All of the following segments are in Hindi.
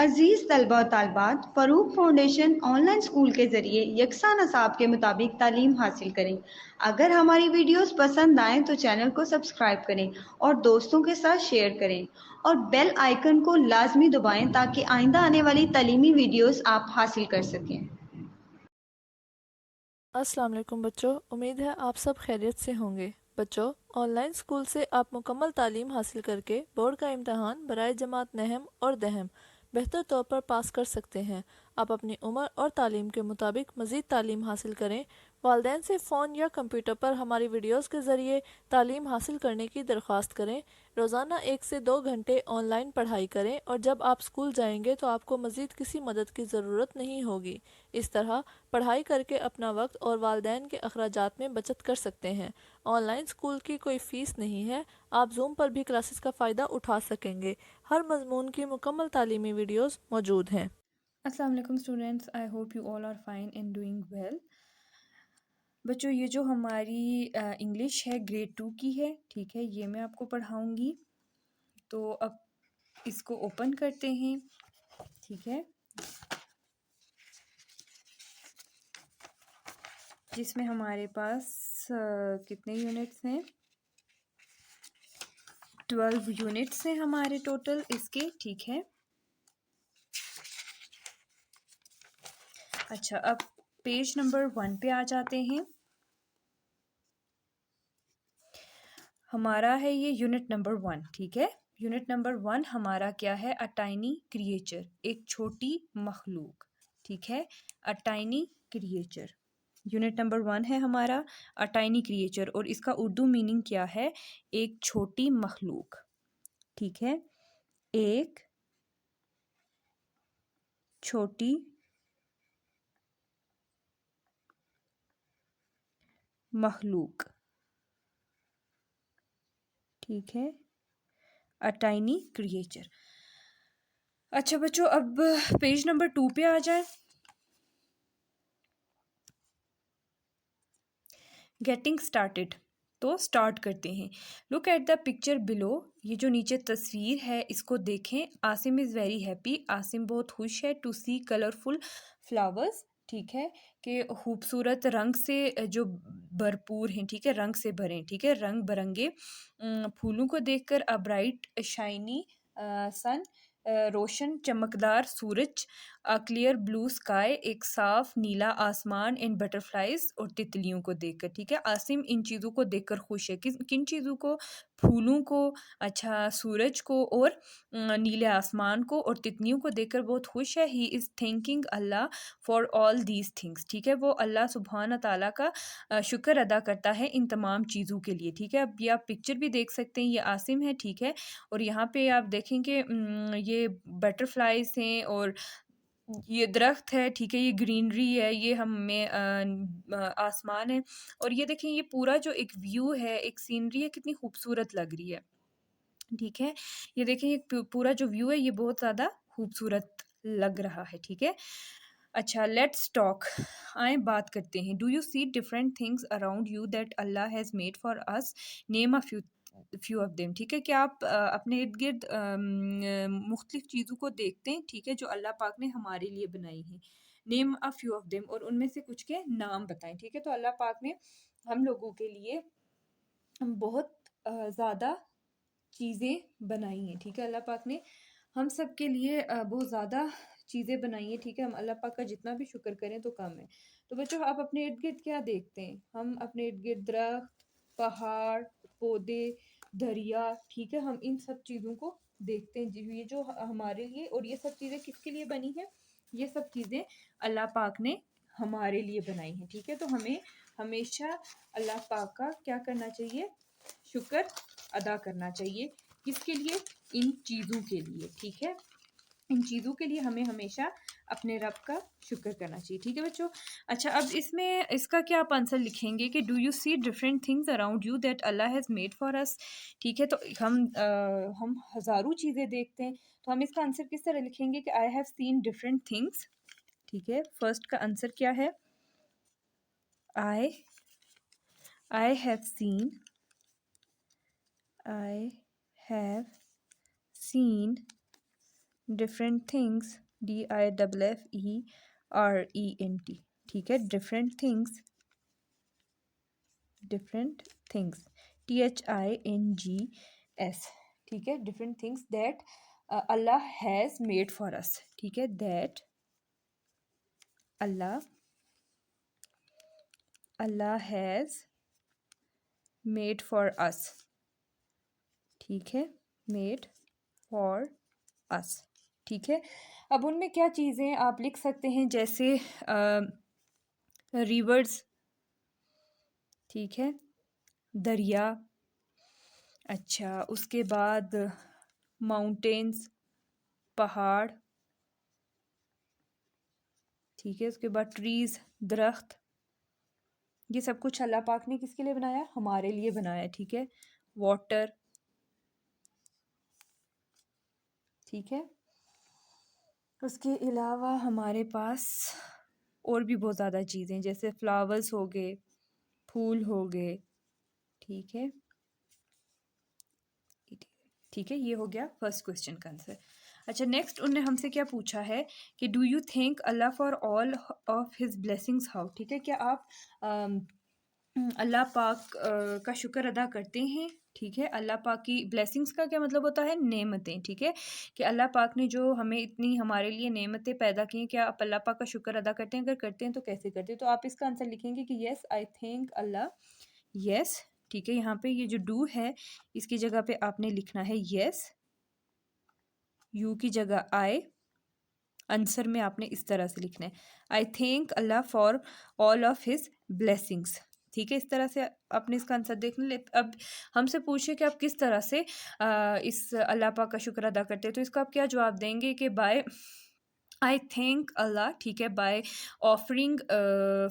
अजीज़ तलबा और तालबात, फ़रूक फाउंडेशन ऑनलाइन स्कूल के ज़रिए यकसा नसाब के मुताबिक तालीम हासिल करें। अगर हमारी वीडियोस पसंद आएँ तो चैनल को सब्सक्राइब करें और दोस्तों के साथ शेयर करें और बेल आइकन को लाजमी दबाएं ताकि आइंदा आने वाली तालीमी वीडियोस आप हासिल कर सकें। अस्सलाम वालेकुम बच्चों, उम्मीद है आप सब खैरियत से होंगे। बच्चों, ऑनलाइन स्कूल से आप मुकम्मल तालीम हासिल करके बोर्ड का इम्तहान बराए जमात नहम और दहम बेहतर तौर पर पास कर सकते हैं। आप अपनी उम्र और तालीम के मुताबिक मज़ीद तालीम हासिल करें। वालिदैन से फ़ोन या कंप्यूटर पर हमारी वीडियोस के ज़रिए तालीम हासिल करने की दरख्वास्त करें। रोज़ाना 1 से 2 घंटे ऑनलाइन पढ़ाई करें और जब आप स्कूल जाएंगे तो आपको मज़ीद किसी मदद की ज़रूरत नहीं होगी। इस तरह पढ़ाई करके अपना वक्त और वालिदैन के अखराजात में बचत कर सकते हैं। ऑनलाइन स्कूल की कोई फ़ीस नहीं है। आप जूम पर भी क्लासेस का फ़ायदा उठा सकेंगे। हर मजमून की मुकम्मल तालीमी वीडियोस मौजूद हैं। अस्सलाम वालेकुम students, I hope you all are fine and doing well. बच्चों, ये जो हमारी इंग्लिश है ग्रेड 2 की है, ठीक है, ये मैं आपको पढ़ाऊँगी। तो अब इसको ओपन करते हैं, ठीक है, जिसमें हमारे पास कितने यूनिट्स हैं? 12 यूनिट्स हैं हमारे टोटल इसके, ठीक है। अच्छा, अब पेज नंबर 1 पे आ जाते हैं। हमारा है ये यूनिट नंबर 1, ठीक है। यूनिट नंबर 1 हमारा क्या है? अ टाइनी क्रिएचर, एक छोटी मखलूक, ठीक है। A tiny creature unit number 1 है हमारा, अ टाइनी क्रिएचर, और इसका उर्दू मीनिंग क्या है? एक छोटी मखलूक, ठीक है। एक छोटी मखलूक, ठीक है। A tiny creature. अच्छा बच्चों, अब पेज नंबर 2 पे आ जाए। गेटिंग स्टार्टेड, तो स्टार्ट करते हैं। Look at the picture below, ये जो नीचे तस्वीर है इसको देखें। Asim is very happy, Asim बहुत खुश है। टू सी कलरफुल फ्लावर्स, ठीक है, कि खूबसूरत रंग से जो भरपूर हैं, ठीक है, रंग से भरें, ठीक है, रंग बिरंगे फूलों को देखकर। अ ब्राइट शाइनी सन, रोशन चमकदार सूरज। अ क्लियर ब्लू स्काई, एक साफ नीला आसमान। एंड बटरफ्लाइज, और तितलियों को देखकर, ठीक है। आसिम इन चीज़ों को देखकर खुश है। किन चीज़ों को? फूलों को, अच्छा, सूरज को, और नीले आसमान को, और तितलियों को देखकर बहुत खुश है। He is thanking Allah for all these things, ठीक है, वो अल्लाह सुब्हान ताला का शुक्र अदा करता है इन तमाम चीज़ों के लिए, ठीक है। अब ये आप पिक्चर भी देख सकते हैं, ये आसिम है, ठीक है, और यहाँ पे आप देखेंगे ये बटरफ्लाइज हैं, और ये दरख्त है, ठीक है, ये ग्रीनरी है, ये हमें आसमान है, और ये देखें ये पूरा जो एक व्यू है, एक सीनरी है, कितनी खूबसूरत लग रही है, ठीक है। ये देखें ये पूरा जो व्यू है ये बहुत ज़्यादा खूबसूरत लग रहा है, ठीक है। अच्छा, लेट्स टॉक, आए बात करते हैं। Do you see different things around you that Allah has made for us? Name a few of them, ठीक है। क्या आप अपने इर्द गिर्द मुख्तलिफ चीज़ों को देखते हैं, ठीक है, जो अल्लाह पाक ने हमारे लिए बनाई हैं? Name a few of them, और उनमें से कुछ के नाम बताएं, ठीक है। तो अल्लाह पाक ने हम लोगों के लिए बहुत ज़्यादा चीज़ें बनाई हैं, ठीक है। अल्लाह पाक ने हम सब के लिए बहुत ज़्यादा चीज़ें बनाई हैं, ठीक है। हम अल्लाह पाक का जितना भी शुक्र करें तो कम है। तो बच्चों, आप अपने इर्द गिर्द क्या देखते हैं? हम अपने इर्द गिर्द दरख्त, पहाड़, पौधे, दरिया, ठीक है, हम इन सब चीज़ों को देखते हैं। ये जो हमारे लिए, और ये सब चीज़ें किसके लिए बनी हैं? ये सब चीज़ें अल्लाह पाक ने हमारे लिए बनाई हैं, ठीक है। तो हमें हमेशा अल्लाह पाक का क्या करना चाहिए? शुक्र अदा करना चाहिए। किसके लिए? इन चीज़ों के लिए, ठीक है। इन चीज़ों के लिए हमें हमेशा अपने रब का शुक्र करना चाहिए, ठीक है बच्चों। अच्छा, अब इसमें इसका क्या आप आंसर लिखेंगे कि do you see different things around you that Allah has made for us, ठीक है। तो हम हज़ारों चीज़ें देखते हैं, तो हम इसका आंसर किस तरह लिखेंगे कि I have seen different things, ठीक है। फर्स्ट का आंसर क्या है? I I have seen, I have seen different things, DIFFERENT, ठीक है, different things, different things, THINGS, ठीक है, different things that Allah has made for us, ठीक है, that Allah has made for us, ठीक है, मेड फॉर अस, ठीक है। अब उनमें क्या चीज़ें आप लिख सकते हैं, जैसे रिवर्स, ठीक है, दरिया, अच्छा, उसके बाद माउंटेन्स, पहाड़, ठीक है, उसके बाद ट्रीज़, दरख्त, ये सब कुछ अल्लाह पाक ने किसके लिए बनाया, हमारे लिए बनाया, ठीक है, वाटर, ठीक है। उसके अलावा हमारे पास और भी बहुत ज़्यादा चीज़ें, जैसे फ्लावर्स हो गए, फूल हो गए, ठीक है, ठीक है, ये हो गया फर्स्ट क्वेश्चन का आंसर। अच्छा, नेक्स्ट उनने हमसे क्या पूछा है कि do you think Allah for all of his blessings how, ठीक है, क्या आप अल्लाह पाक का शुक्र अदा करते हैं, ठीक है। अल्लाह पाक की ब्लेसिंग्स का क्या मतलब होता है, नेमतें, ठीक है, कि अल्लाह पाक ने जो हमें इतनी हमारे लिए नेमतें पैदा की हैं, क्या आप अल्लाह पाक का शुक्र अदा करते हैं, अगर करते हैं तो कैसे करते हैं। तो आप इसका आंसर लिखेंगे कि yes I think Allah, yes, ठीक है, यहाँ पे ये जो डू है इसकी जगह पे आपने लिखना है येस, यू की जगह आई, आंसर में आपने इस तरह से लिखना है, आई thank Allah for all of his blessings, ठीक है, इस तरह से आपने इसका आंसर देखना ले। अब हमसे पूछिए कि आप किस तरह से इस अल्लाह पाक का शुक्र अदा करते हैं, तो इसका आप क्या जवाब देंगे कि बाय आई थैंक अल्लाह, ठीक है, by offering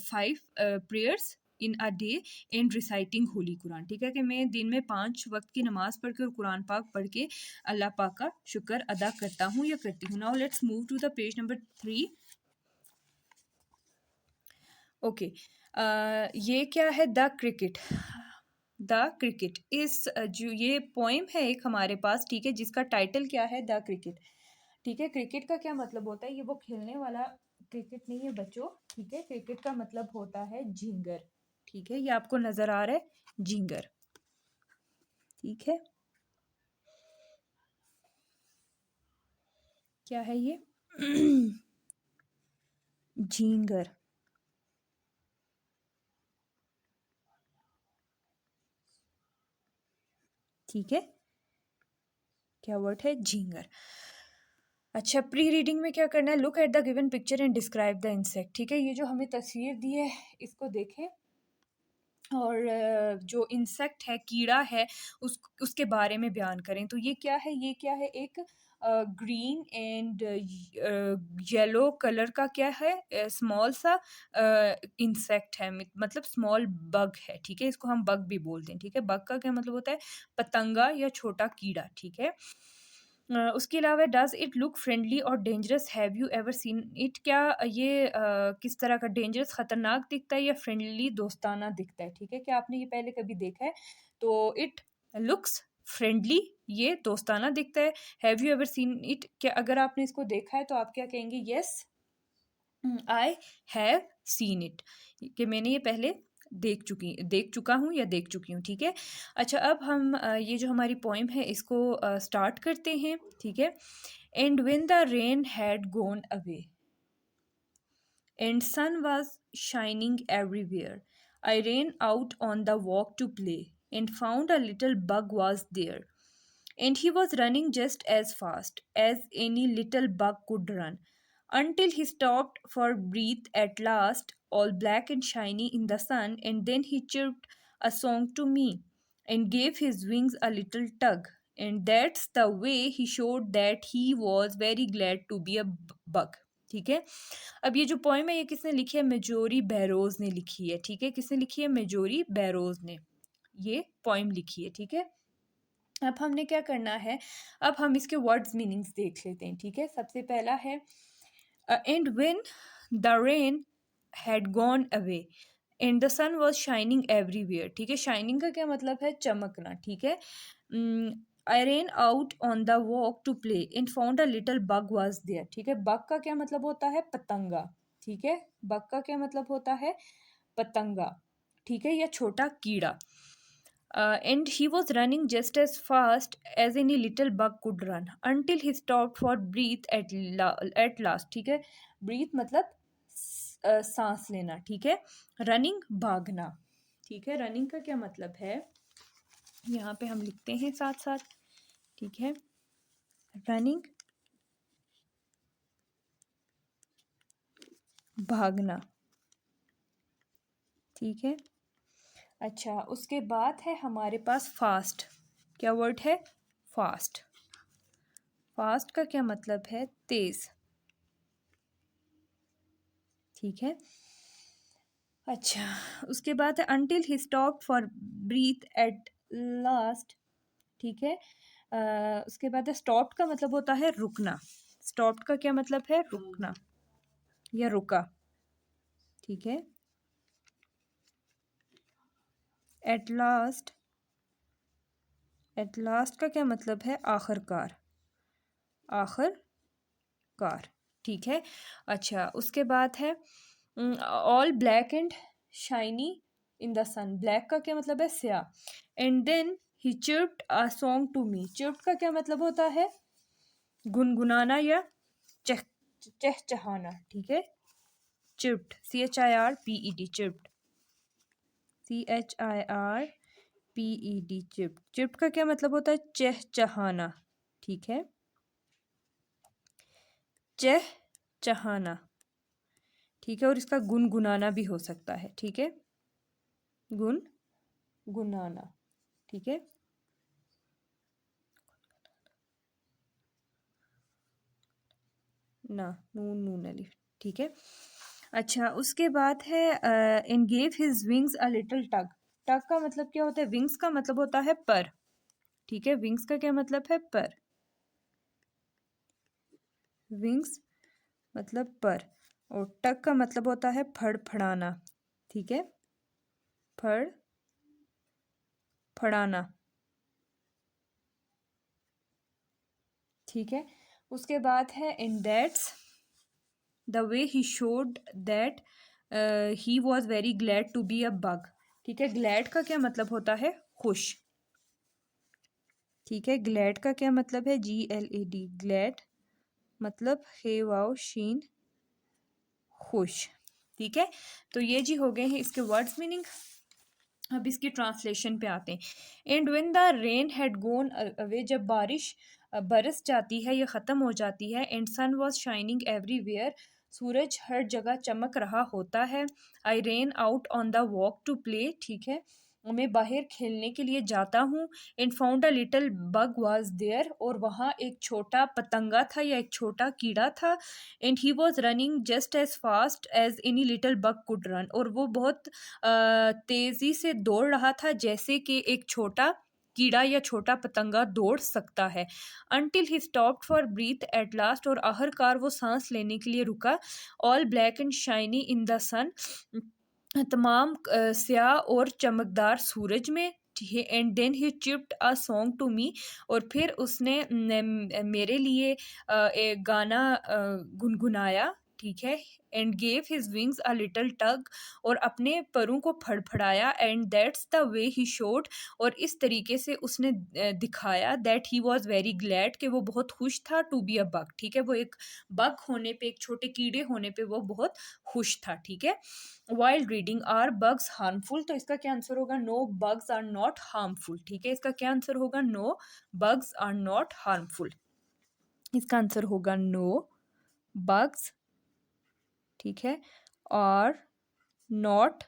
5 prayers in a day and reciting Holi Quran, ठीक है, कि मैं दिन में 5 वक्त की नमाज पढ़ के और कुरान पाक पढ़ के अल्लाह पाक का शुक्र अदा करता हूँ या करती हूँ। Now let's move to the page number 3। Okay, ये क्या है, द क्रिकेट, द क्रिकेट इस जो ये पोइम है एक हमारे पास, ठीक है, जिसका टाइटल क्या है, द क्रिकेट, ठीक है। क्रिकेट का क्या मतलब होता है, ये वो खेलने वाला क्रिकेट नहीं है बच्चों, ठीक है, क्रिकेट का मतलब होता है झिंगर, ठीक है, ये आपको नजर आ रहा है झिंगर, ठीक है, क्या है ये झिंगर, ठीक है, क्या वर्ड है, झिंगर। अच्छा, प्री रीडिंग में क्या करना है, look at the given picture and describe the insect, ठीक है, ये जो हमें तस्वीर दी है इसको देखें और जो इंसेक्ट है, कीड़ा है, उसके बारे में बयान करें। तो ये क्या है, ये क्या है, एक ग्रीन एंड येलो कलर का क्या है, स्मॉल सा इंसेक्ट है, मतलब स्मॉल बग है, ठीक है, इसको हम बग भी बोलते हैं, ठीक है, बग का क्या मतलब होता है, पतंगा या छोटा कीड़ा, ठीक है। उसके अलावा डज इट लुक फ्रेंडली और dangerous, have you ever seen it, क्या ये किस तरह का, डेंजरस खतरनाक दिखता है या फ्रेंडली दोस्ताना दिखता है, ठीक है, क्या आपने ये पहले कभी देखा है। तो इट लुक्स फ्रेंडली, ये दोस्ताना दिखता है। Have you ever seen it, क्या अगर आपने इसको देखा है तो आप क्या कहेंगे, yes I have seen it, कि मैंने ये पहले देख चुका हूँ या देख चुकी हूँ, ठीक है। अच्छा, अब हम ये जो हमारी पोइम है इसको स्टार्ट करते हैं, ठीक है। And when the rain had gone away and sun was shining everywhere, I ran out on the walk to play and found a little bug was there, and he was running just as fast as any little bug could run, until he stopped for breath at last, all black and shiny in the sun, and then he chirped a song to me and gave his wings a little tug, and that's the way he showed that he was very glad to be a bug, ठीक है। अब ये जो पोएम है ये किसने लिखी है, मेजोरी बैरोज ने लिखी है, ठीक है, किसने लिखी है, मेजोरी बैरोज ने ये पोएम लिखी है, ठीक है। अब हमने क्या करना है, अब हम इसके वर्ड्स मीनिंग्स देख लेते हैं, ठीक है। सबसे पहला है and when the rain had gone away and the sun was shining everywhere, ठीक है, शाइनिंग का क्या मतलब है, चमकना, ठीक है। I ran out on the walk to play and found a little bug was there. ठीक है, bug का क्या मतलब होता है? पतंगा. ठीक है, bug का क्या मतलब होता है? पतंगा. ठीक है, या छोटा कीड़ा. And he was running just as fast as any little bug could run until he stopped for breath at last. ठीक है, breathe मतलब सांस लेना. ठीक है, running भागना. ठीक है, running का क्या मतलब है? यहाँ पे हम लिखते हैं साथ साथ. ठीक है, रनिंग भागना. ठीक है, अच्छा, उसके बाद है हमारे पास फास्ट. क्या वर्ड है? फास्ट. फास्ट का क्या मतलब है? तेज. ठीक है, अच्छा, उसके बाद है until he stopped for breath at last. ठीक है, उसके बाद है stopped का मतलब होता है रुकना. stopped का क्या मतलब है? रुकना या रुका. ठीक है, at last. at last का क्या मतलब है? आखिरकार. आखिरकार. ठीक है, अच्छा, उसके बाद है all black and shiny in the sun. Black का क्या मतलब है? स्याह. And then he chirped a song to me. Chirped का क्या मतलब होता है? गुनगुनाना या चह चहचहाना. ठीक है, चिर्प्ड, CHIRPED, चिर्प्ड, CHIRPED, चिर्प्ड. चिर्प्ड का क्या मतलब होता है? चहचहाना. ठीक है, चहचहाना. ठीक है, और इसका गुनगुनाना भी हो सकता है. ठीक है, गुनगुनाना. ठीक है, ना, नून नून अलिफ. ठीक है, अच्छा, उसके बाद है in gave his wings a little tug. Tug का मतलब क्या होता है? विंग्स का मतलब होता है पर. ठीक है, विंग्स का क्या मतलब है? पर. विंग्स मतलब पर, और टग का मतलब होता है फड़फड़ाना. ठीक है, फड़फड़ाना. ठीक है, उसके बाद है in that's the way he showed that he was very glad to be a bug. ठीक है, ग्लैड का क्या मतलब होता है? खुश. ठीक है, ग्लैड का क्या मतलब है? GLAD, ग्लैड मतलब हे वाओ शीन, खुश. ठीक है, तो ये जी हो गए हैं इसके वर्ड्स मीनिंग. अब इसकी ट्रांसलेशन पे आते हैं. And when the rain had gone away, जब बारिश बरस जाती है या ख़त्म हो जाती है. And sun was shining everywhere, सूरज हर जगह चमक रहा होता है. I ran out on the walk to play. ठीक है, मैं बाहर खेलने के लिए जाता हूँ. And found a little bug was there, और वहाँ एक छोटा पतंगा था या एक छोटा कीड़ा था. And he was running just as fast as any little bug could run, और वो बहुत तेज़ी से दौड़ रहा था जैसे कि एक छोटा कीड़ा या छोटा पतंगा दौड़ सकता है. Until he stopped for breath at last, और आखिरकार वो सांस लेने के लिए रुका. All black and shiny in the sun, तमाम स्याह और चमकदार सूरज में. And then he chipped a song to me, और फिर उसने मेरे लिए एक गाना गुनगुनाया. ठीक है, and gave his wings a little tug, और अपने परों को फड़फड़ाया. And that's the way he showed, और इस तरीके से उसने दिखाया that he was very glad, कि वो बहुत खुश था. To be a bug. ठीक है, वो एक बग होने पे, एक छोटे कीड़े होने पे वो बहुत खुश था. ठीक है, while reading are bugs harmful, तो इसका क्या आंसर होगा? No bugs are not harmful. ठीक है, इसका क्या आंसर होगा? No bugs are not harmful. इसका आंसर होगा नो बग्स. ठीक है, और नॉट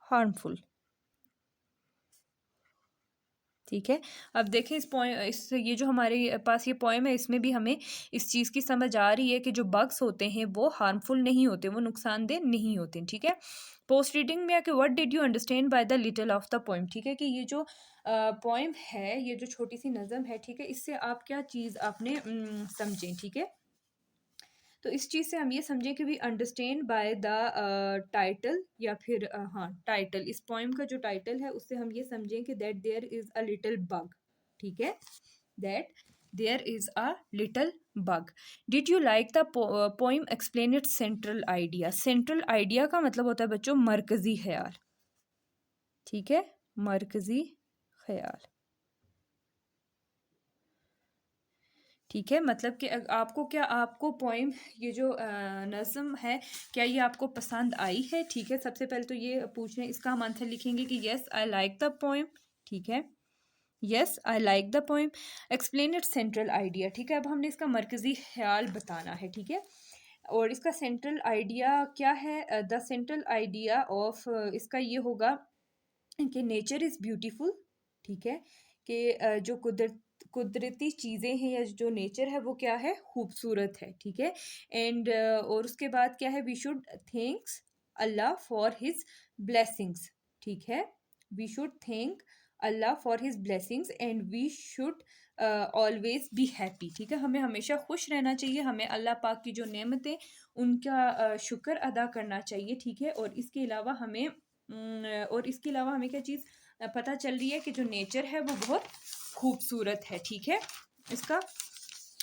हार्मफुल. ठीक है, अब देखें इस पोएम, इस ये जो हमारे पास ये पोएम है, इसमें भी हमें इस चीज़ की समझ आ रही है कि जो बग्स होते हैं वो हार्मफुल नहीं होते, वो नुकसानदेह नहीं होते. ठीक है, पोस्ट रीडिंग में आके what did you understand by the little of the poem. ठीक है, कि ये जो पोएम है, ये जो छोटी सी नज़म है, ठीक है, इससे आप क्या चीज़ आपने समझें. ठीक है, तो इस चीज़ से हम ये समझें कि we understand by the title, या फिर हाँ, टाइटल, इस पोएम का जो टाइटल है उससे हम ये समझें कि that there is a little bug. ठीक है, that there is a little bug. Did you like the poem explain its central idea. Central idea का मतलब होता है बच्चों मरकजी ख्याल, ठीक है, मरकजी ख्याल, ठीक है। मतलब कि आपको क्या, आपको पोइम, ये जो नज़म है, क्या ये आपको पसंद आई है, ठीक है। सबसे पहले तो ये पूछ रहे हैं, इसका हम आंसर लिखेंगे कि yes I like the poem, ठीक है, yes I like the poem. Explain it central idea, ठीक है। अब हमने इसका मरकजी ख्याल बताना है, ठीक है। और इसका सेंट्रल आइडिया क्या है, द सेंट्रल आइडिया ऑफ इसका ये होगा कि नेचर इज़ ब्यूटीफुल, ठीक है, कि जो कुदरती चीज़ें हैं या जो नेचर है वो क्या है, खूबसूरत है, ठीक है। एंड और उसके बाद क्या है, we should thanks Allah for his blessings, ठीक है, we should thank Allah for his blessings and we should always be happy, ठीक है। हमें हमेशा खुश रहना चाहिए, हमें अल्लाह पाक की जो नेमतें उनका शुक्र अदा करना चाहिए, ठीक है। और इसके अलावा हमें क्या चीज़ पता चल रही है कि जो नेचर है वो बहुत खूबसूरत है, ठीक है। इसका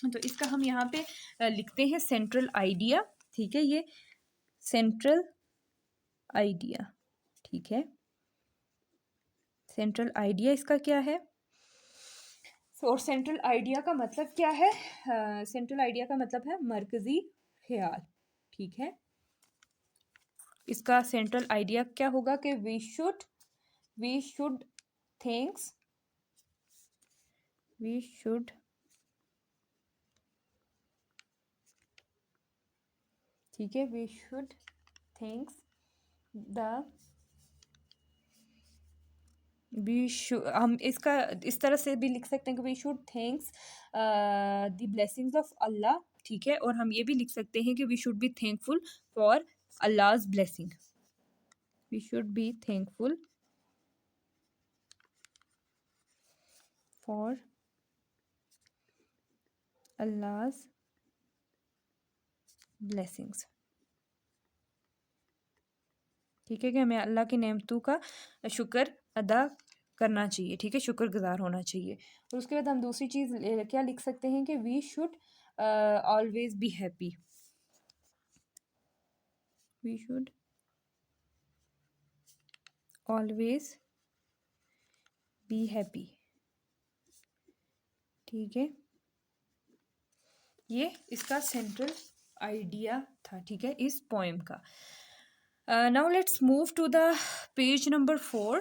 तो इसका हम यहाँ पे लिखते हैं सेंट्रल आइडिया, ठीक है, ये सेंट्रल आइडिया, ठीक है, सेंट्रल आइडिया इसका क्या है। और सेंट्रल आइडिया का मतलब क्या है, सेंट्रल आइडिया का मतलब है मरकजी ख्याल, ठीक है। इसका सेंट्रल आइडिया क्या होगा कि we should thanks, we should, ठीक है, वी शुड थैंक्स द, हम इसका इस तरह से भी लिख सकते हैं कि we should thanks the blessings of Allah, ठीक है। और हम ये भी लिख सकते हैं कि we should be thankful for Allah's blessing, we should be thankful for Allah's blessings, ठीक है, कि हमें अल्लाह की नेमतों का शुक्र अदा करना चाहिए, ठीक है, शुक्रगुजार होना चाहिए। और उसके बाद हम दूसरी चीज़ क्या लिख सकते हैं कि we should always be happy, we should always be happy, ठीक है, ये इसका सेंट्रल आइडिया था, ठीक है, इस पोएम का। Now let's move to the page number 4।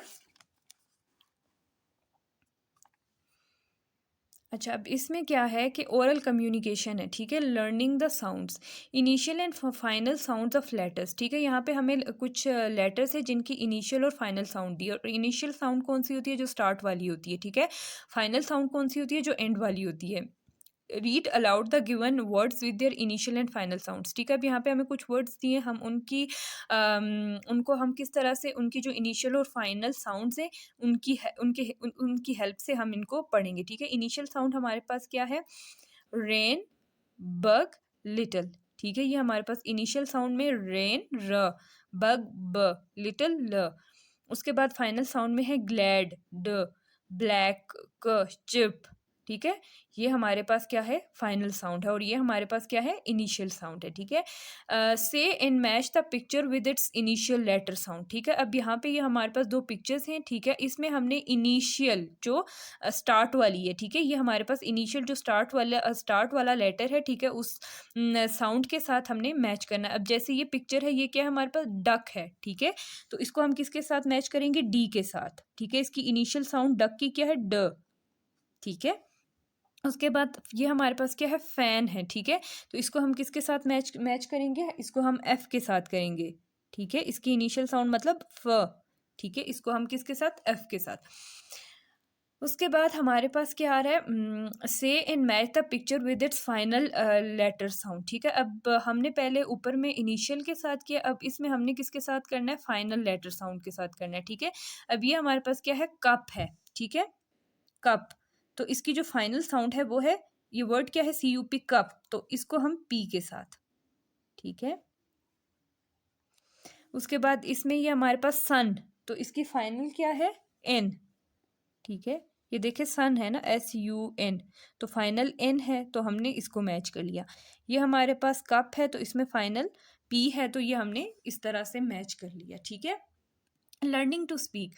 अच्छा, अब इसमें क्या है कि ओरल कम्युनिकेशन है, ठीक है, learning the sounds, initial and final sounds of letters, ठीक है। यहाँ पे हमें कुछ लेटर्स है जिनकी इनिशियल और फाइनल साउंड दी है। और इनिशियल साउंड कौन सी होती है, जो स्टार्ट वाली होती है, ठीक है। फाइनल साउंड कौन सी होती है, जो एंड वाली होती है। Read aloud the given words with their initial and final sounds, ठीक है। अब यहाँ पे हमें कुछ वर्ड्स दिए, हम उनको हम किस तरह से उनकी जो इनिशियल और फाइनल साउंड्स हैं उनकी हेल्प से हम इनको पढ़ेंगे, ठीक है। इनिशियल साउंड हमारे पास क्या है, रेन, बग, लिटिल, ठीक है, ये हमारे पास इनिशियल साउंड में रेन र, बग ब, लिटिल ल। उसके बाद फाइनल साउंड में है ग्लैड ड, ब्लैक क, चिप, ठीक है, ये हमारे पास क्या है, फाइनल साउंड है। और ये हमारे पास क्या है, इनिशियल साउंड है, ठीक है। Say and match the picture with its initial letter sound, ठीक है। अब यहाँ पे ये हमारे पास दो पिक्चर्स हैं, ठीक है। इसमें हमने इनिशियल जो स्टार्ट वाली है, ठीक है, ये हमारे पास इनिशियल जो स्टार्ट वाला लेटर है, ठीक है, उस साउंड के साथ हमने मैच करना है। अब जैसे ये पिक्चर है, ये क्या है, हमारे पास डक है, ठीक है, तो इसको हम किसके साथ मैच करेंगे, डी के साथ, ठीक है। इसकी इनिशियल साउंड डक की क्या है, ड, ठीक है। उसके बाद ये हमारे पास क्या है, फैन है, ठीक है, तो इसको हम किसके साथ मैच करेंगे, इसको हम एफ के साथ करेंगे, ठीक है। इसकी इनिशियल साउंड मतलब फ, ठीक है, इसको हम किसके साथ, एफ के साथ। उसके बाद हमारे पास क्या आ रहा है, say and match the picture with its final letter sound, ठीक है। अब हमने पहले ऊपर में इनिशियल के साथ किया, अब इसमें हमने किसके साथ करना है, फाइनल लेटर साउंड के साथ करना है, ठीक है। अब ये हमारे पास क्या है, कप है, ठीक है, कप, तो इसकी जो फाइनल साउंड है वो है, ये वर्ड क्या है, CUP, कप, तो इसको हम पी के साथ, ठीक है। उसके बाद इसमें ये हमारे पास सन, तो इसकी फाइनल क्या है, एन, ठीक है, ये देखिए सन है ना, SUN, तो फाइनल N है तो हमने इसको मैच कर लिया। ये हमारे पास कप है तो इसमें फाइनल P है, तो ये हमने इस तरह से मैच कर लिया। ठीक है। Learning to speak,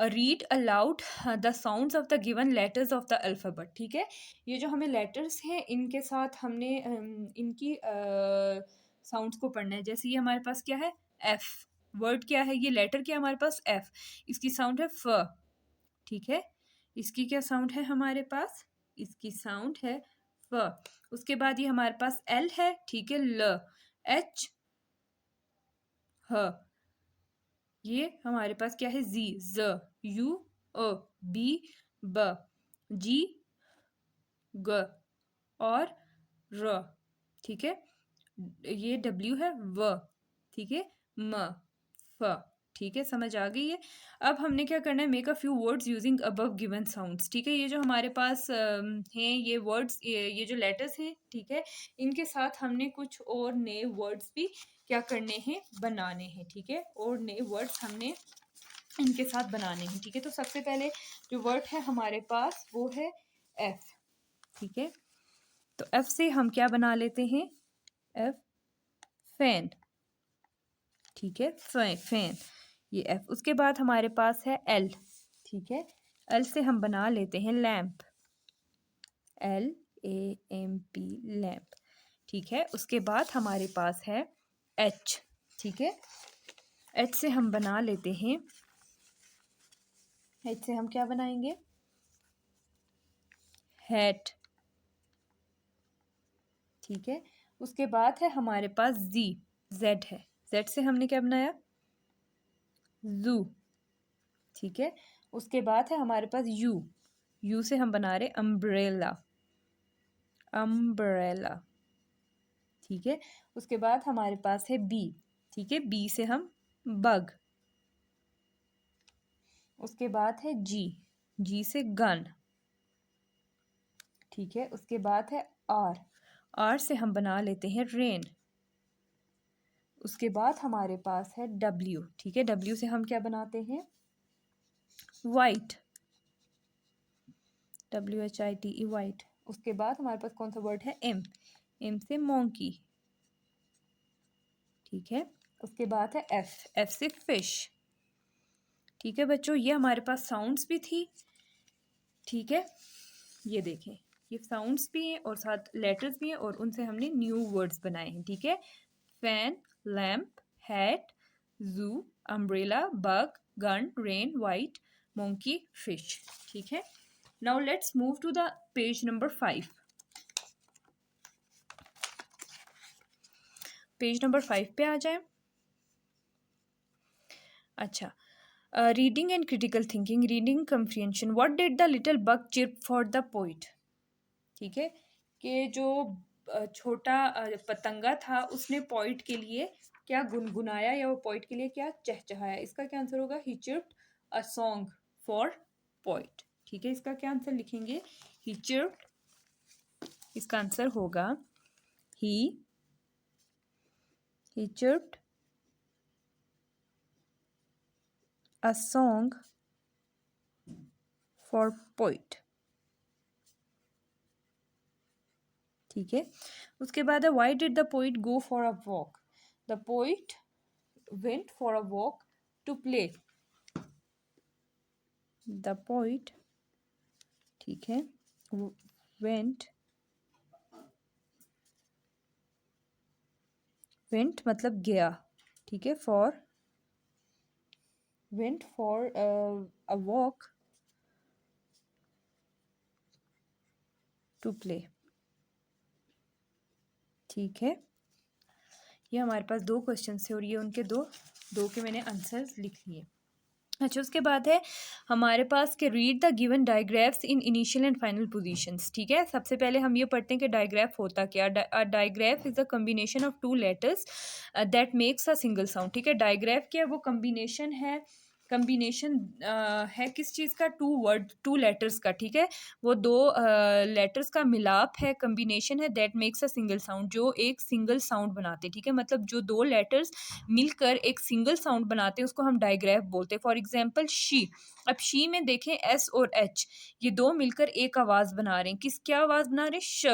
read aloud the sounds of the given letters of the alphabet. ठीक है, ये जो हमें लेटर्स हैं इनके साथ हमने इनकी साउंड्स को पढ़ना है। जैसे ये हमारे पास क्या है, F, वर्ड क्या है, ये लेटर क्या है हमारे पास, F, इसकी साउंड है फ। ठीक है, इसकी क्या साउंड है हमारे पास, इसकी साउंड है फ। उसके बाद ये हमारे पास L है, ठीक है, ल, H, ह। ये हमारे पास क्या है, जी, ज, यू, अ, बी, ब, जी, ग और र। ठीक है, ये डब्ल्यू है, व। ठीक है, म, फ। ठीक है, समझ आ गई है। अब हमने क्या करना है, make a few words using above given sounds. ठीक है, ये जो हमारे पास हैं ये वर्ड्स, ये जो लेटर्स हैं, ठीक है, इनके साथ हमने कुछ और नए वर्ड्स भी क्या करने हैं, बनाने हैं। ठीक है, और नए वर्ड्स हमने इनके साथ बनाने हैं। ठीक है, तो सबसे पहले जो वर्ड है हमारे पास वो है एफ। ठीक है, तो एफ से हम क्या बना लेते हैं, एफ, फैन। ठीक है, फैन, ये एफ। उसके बाद हमारे पास है एल। ठीक है, एल से हम बना लेते हैं लैम्प, LAMP, लैम्प। ठीक है, उसके बाद हमारे पास है एच। ठीक है, एच से हम बना लेते हैं, एच से हम क्या बनाएंगे, हैट। ठीक है, उसके बाद है हमारे पास जी, जेड है, जेड से हमने क्या बनाया, जू। ठीक है, उसके बाद है हमारे पास यू, यू से हम बना रहे अम्ब्रेला, अम्ब्रेला। ठीक है, उसके बाद हमारे पास है बी। ठीक है, बी से हम बग। उसके बाद है जी, जी से गन। ठीक है, उसके बाद है आर, आर से हम बना लेते हैं रेन। उसके बाद हमारे पास है डब्ल्यू। ठीक है, डब्ल्यू से हम क्या बनाते हैं, वाइट, WHITE, वाइट। उसके बाद हमारे पास कौन सा वर्ड है, एम, एम से मोंकी। ठीक है, उसके बाद है एफ, एफ से फिश। ठीक है बच्चों, ये हमारे पास साउंड्स भी थी। ठीक है, ये देखें, ये साउंड्स भी हैं और साथ लेटर्स भी हैं, और उनसे हमने न्यू वर्ड्स बनाए हैं। ठीक है, fan, lamp, hat, zoo, umbrella, bug, gun, rain, white, monkey, fish. ठीक है, now let's move to the page number 5। Page number 5 पे आ जाए। अच्छा, reading and critical thinking, reading comprehension. What did the little bug chip for the poet. ठीक है, कि जो छोटा पतंगा था उसने पोइट के लिए क्या गुनगुनाया, या वो पोइट के लिए क्या चहचहाया। इसका क्या आंसर होगा, he chipped a song for poet. ठीक है, इसका क्या आंसर लिखेंगे, ही चिप्ड, इसका आंसर होगा he chipped a song for poet. ठीक है, उसके बाद है why did the poet go for a walk. The poet went for a walk to play. The poet, ठीक है, वेंट, वेंट मतलब गया। ठीक है, for, went for a walk to play. ठीक है, ये हमारे पास 2 क्वेश्चन थे और ये उनके दो के मैंने आंसर्स लिख लिए। अच्छा, उसके बाद है हमारे पास के read the given digraphs in initial and final positions. ठीक है, सबसे पहले हम ये पढ़ते हैं कि डायग्राफ होता क्या। Digraph is the combination of 2 letters that makes a single sound. ठीक है, डायग्राफ क्या है, वो कम्बिनेशन है कम्बिनेशन है किस चीज़ का, टू लेटर्स का, ठीक है। वो दो लेटर्स का मिलाप है, कम्बिनेशन है, that makes a single sound, जो एक सिंगल साउंड बनाते, ठीक है। मतलब जो दो लेटर्स मिलकर एक सिंगल साउंड बनाते हैं उसको हम डाइग्राफ बोलते हैं। For example she. अब शी में देखें एस और एच, ये दो मिलकर एक आवाज़ बना रहे हैं। क्या आवाज़ बना रहे हैं? श,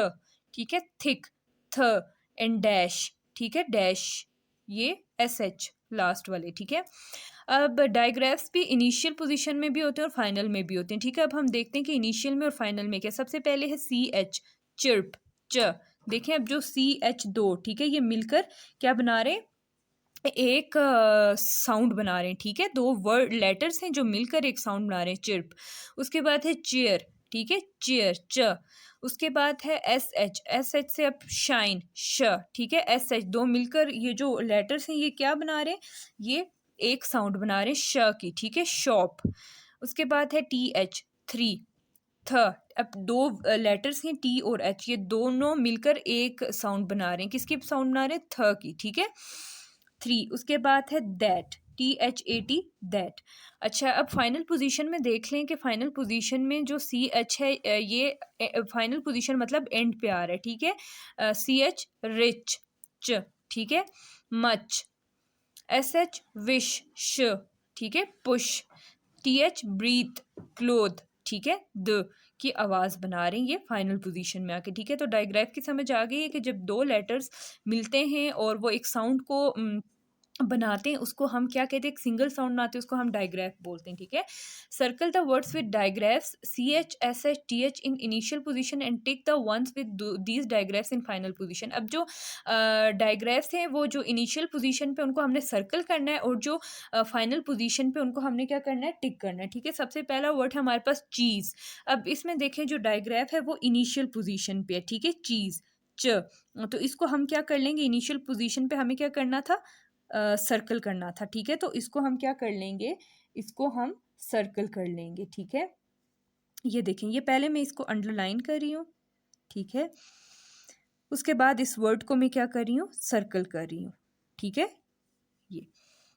ठीक है। थिक, थ एंड डैश, ठीक है, डैश, ये एस एच लास्ट वाले, ठीक है। अब डायग्राफ्स भी इनिशियल पोजीशन में भी होते हैं और फाइनल में भी होते हैं, ठीक है। अब हम देखते हैं कि इनिशियल में और फाइनल में क्या। सबसे पहले है सी एच, चिर्प, च। देखें अब जो सी एच दो, ठीक है, ये मिलकर क्या बना रहे हैं? एक साउंड बना रहे हैं, ठीक है। दो वर्ड लेटर्स हैं जो मिलकर एक साउंड बना रहे हैं, चिर्प। उसके बाद है चेयर, ठीक है, चेयर, च। उसके बाद है एस एच, एस एच से अब शाइन, श, ठीक है। एस एच दो मिलकर ये जो लेटर्स हैं ये क्या बना रहे हैं? ये एक साउंड बना रहे हैं श की, ठीक है, शॉप। उसके बाद है टी एच, थ्री, थ। अब दो लेटर्स हैं टी और एच, ये दोनों मिलकर एक साउंड बना रहे हैं। किसकी साउंड बना रहे हैं? थ की, ठीक है, थ्री। उसके बाद है that, T H A T, that. अच्छा, अब फाइनल पोजीशन में देख लें कि फाइनल पोजीशन में जो सी एच है ये फाइनल पोजीशन मतलब एंड पे आ रहा है, ठीक है। सी एच रिच, च, ठीक है, much, S H wish, sh, ठीक है, push, T H breath, cloth, ठीक है, द की आवाज़ बना रहे हैं ये फाइनल पोजीशन में आके, ठीक है। तो डायग्राफ की समझ आ गई है कि जब दो लेटर्स मिलते हैं और वो एक साउंड को बनाते हैं उसको हम क्या कहते हैं? एक सिंगल साउंड बनाते हैं उसको हम डायग्राफ बोलते हैं, ठीक है। Circle the words with digraphs C H S H T H in initial position and tick the ones with these digraphs in final position. अब जो डायग्राफ्स हैं वो जो इनिशियल पोजीशन पे उनको हमने सर्कल करना है और जो फाइनल पोजीशन पे उनको हमने क्या करना है? टिक करना है, ठीक है। सबसे पहला वर्ड है हमारे पास चीज़। अब इसमें देखें जो डायग्राफ है वो इनिशियल पोजीशन पे है, ठीक है, चीज़, च। तो इसको हम क्या कर लेंगे? इनिशियल पोजीशन पे हमें क्या करना था? सर्कल करना था, ठीक है। तो इसको हम क्या कर लेंगे? इसको हम सर्कल कर लेंगे, ठीक है। ये देखें, ये पहले मैं इसको अंडरलाइन कर रही हूँ, ठीक है। उसके बाद इस वर्ड को मैं क्या कर रही हूँ? सर्कल कर रही हूँ, ठीक है, ये।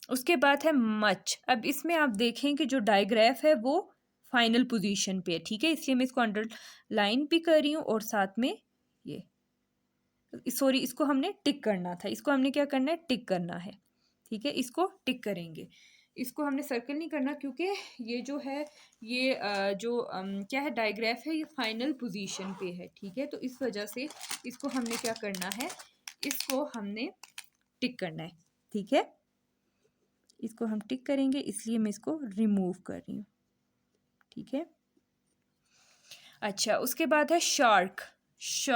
उसके बाद है मच। अब इसमें आप देखें कि जो डायग्राफ है वो फाइनल पोजीशन पे है, ठीक है, इसलिए मैं इसको अंडरलाइन भी कर रही हूँ और साथ में ये, सॉरी, इसको हमने टिक करना था, इसको हमने क्या करना है? टिक करना है, ठीक है, इसको टिक करेंगे। इसको हमने सर्कल नहीं करना क्योंकि ये जो है ये क्या है? डायग्राफ है, ये फाइनल पोजीशन पे है, ठीक है। तो इस वजह से इसको हमने क्या करना है? इसको हमने टिक करना है, ठीक है। इसको हम टिक करेंगे, इसलिए मैं इसको रिमूव कर रही हूँ, ठीक है। अच्छा, उसके बाद है शार्क, श,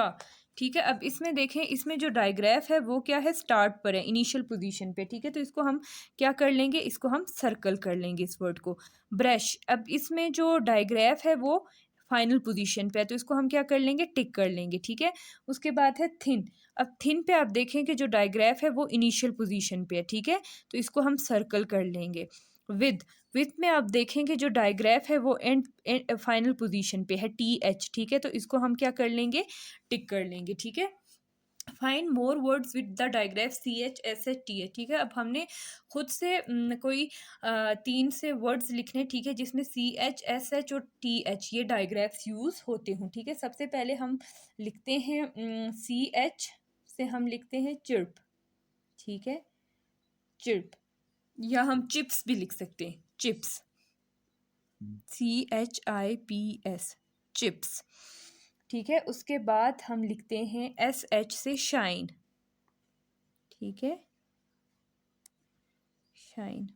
ठीक है। अब इसमें देखें, इसमें जो डायग्राफ है वो क्या है? स्टार्ट पर है, इनिशियल पोजीशन पे, ठीक है। तो इसको हम क्या कर लेंगे? इसको हम सर्कल कर लेंगे इस वर्ड को। ब्रश, अब इसमें जो डायग्राफ है वो फाइनल पोजीशन पे है तो इसको हम क्या कर लेंगे? टिक कर लेंगे, ठीक है। उसके बाद है थिन। अब थिन पे आप देखें कि जो डायग्राफ है वो इनिशियल पोजीशन पे है, ठीक है। तो इसको हम सर्कल कर लेंगे। विथ में आप देखेंगे जो डायग्राफ है वो एंड फाइनल पोजीशन पे है, टी एच, ठीक है। तो इसको हम क्या कर लेंगे? टिक कर लेंगे, ठीक है। Find more words with the digraph C H S H T H, ठीक है। अब हमने खुद से कोई 3 से वर्ड्स लिखने, ठीक है, जिसमें सी एच एस एच और टी एच ये डायग्राफ्स यूज़ होते हों, ठीक है। सबसे पहले हम लिखते हैं सी एच से हम लिखते हैं चिर्प, ठीक है, चिर्प, या हम चिप्स भी लिख सकते हैं, चिप्स, CHIPS, चिप्स, ठीक है। उसके बाद हम लिखते हैं SH से शाइन, ठीक है, शाइन,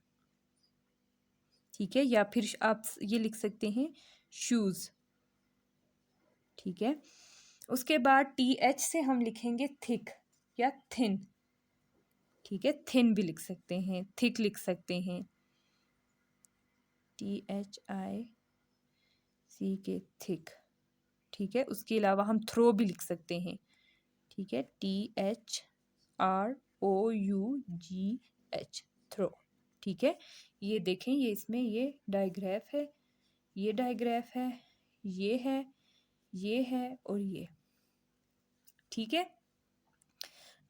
ठीक है। या फिर आप ये लिख सकते हैं शूज़, ठीक है। उसके बाद TH से हम लिखेंगे थिक या थिन, ठीक है, थिन भी लिख सकते हैं, थिक लिख सकते हैं, THIC, थिक, ठीक है। उसके अलावा हम थ्रो भी लिख सकते हैं, ठीक है, THROUGH, थ्रो, ठीक है। ये देखें, ये इसमें ये डायग्राफ है, ये डायग्राफ है, ये है, ये है और ये, ठीक है।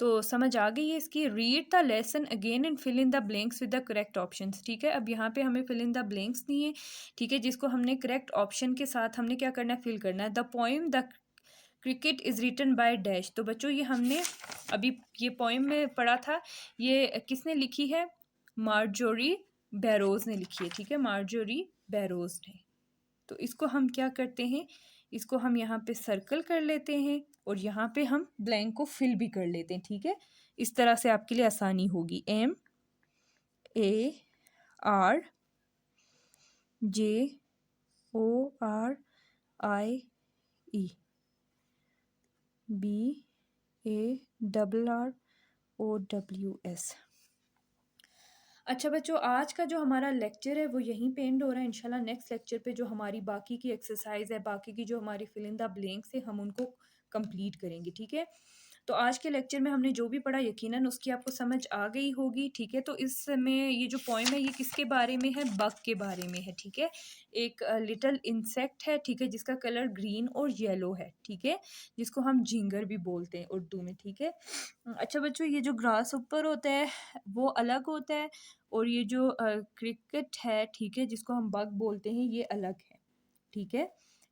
तो समझ आ गई है इसकी। Read the lesson again and fill in the blanks with the correct options. ठीक है, अब यहाँ पे हमें फिल इन द ब्लैंक्स दिए, ठीक है, जिसको हमने करेक्ट ऑप्शन के साथ हमने क्या करना है, फिल करना है। The poem the cricket is written by dash. तो बच्चों ये हमने अभी ये पोइम में पढ़ा था, ये किसने लिखी है, मार्जोरी बैरोज ने लिखी है। ठीक है, मार्जोरी बैरोज ने। तो इसको हम क्या करते हैं, इसको हम यहाँ पे सर्कल कर लेते हैं और यहाँ पे हम ब्लैंक को फिल भी कर लेते हैं। ठीक है, इस तरह से आपके लिए आसानी होगी। MARJORIE BARROWS। अच्छा बच्चों, आज का जो हमारा लेक्चर है वो यहीं पे एंड हो रहा है। इंशाल्लाह नेक्स्ट लेक्चर पे जो हमारी बाकी की एक्सरसाइज है, बाकी की जो हमारी फिल इन द ब्लैंक्स है, हम उनको कंप्लीट करेंगे। ठीक है, तो आज के लेक्चर में हमने जो भी पढ़ा यकीनन उसकी आपको समझ आ गई होगी। ठीक है, तो इसमें ये जो पोएम है ये किसके बारे में है, बग के बारे में है। ठीक है, एक लिटिल इंसेक्ट है, ठीक है, जिसका कलर ग्रीन और येलो है। ठीक है, जिसको हम झिंगर भी बोलते हैं उर्दू में। ठीक है, अच्छा बच्चों, ये जो ग्रास ऊपर होता है वो अलग होता है, और ये जो क्रिकेट है, ठीक है, जिसको हम बग बोलते हैं, ये अलग है। ठीक है,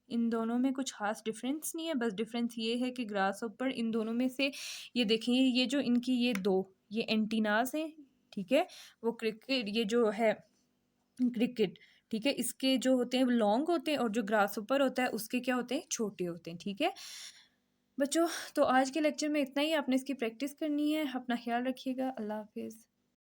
इन दोनों में कुछ खास डिफरेंस नहीं है, बस डिफरेंस ये है कि ग्रास ऊपर इन दोनों में से ये देखेंगे, ये जो इनकी ये दो ये एंटीनास हैं, ठीक है, वो क्रिकेट ये जो है क्रिकेट, ठीक है, इसके जो होते हैं लॉन्ग होते हैं, और जो ग्रास ऊपर होता है उसके क्या होते हैं, छोटे होते हैं। ठीक है बच्चों, तो आज के लेक्चर में इतना ही। आपने इसकी प्रैक्टिस करनी है। अपना ख्याल रखिएगा। अल्लाह हाफिज़।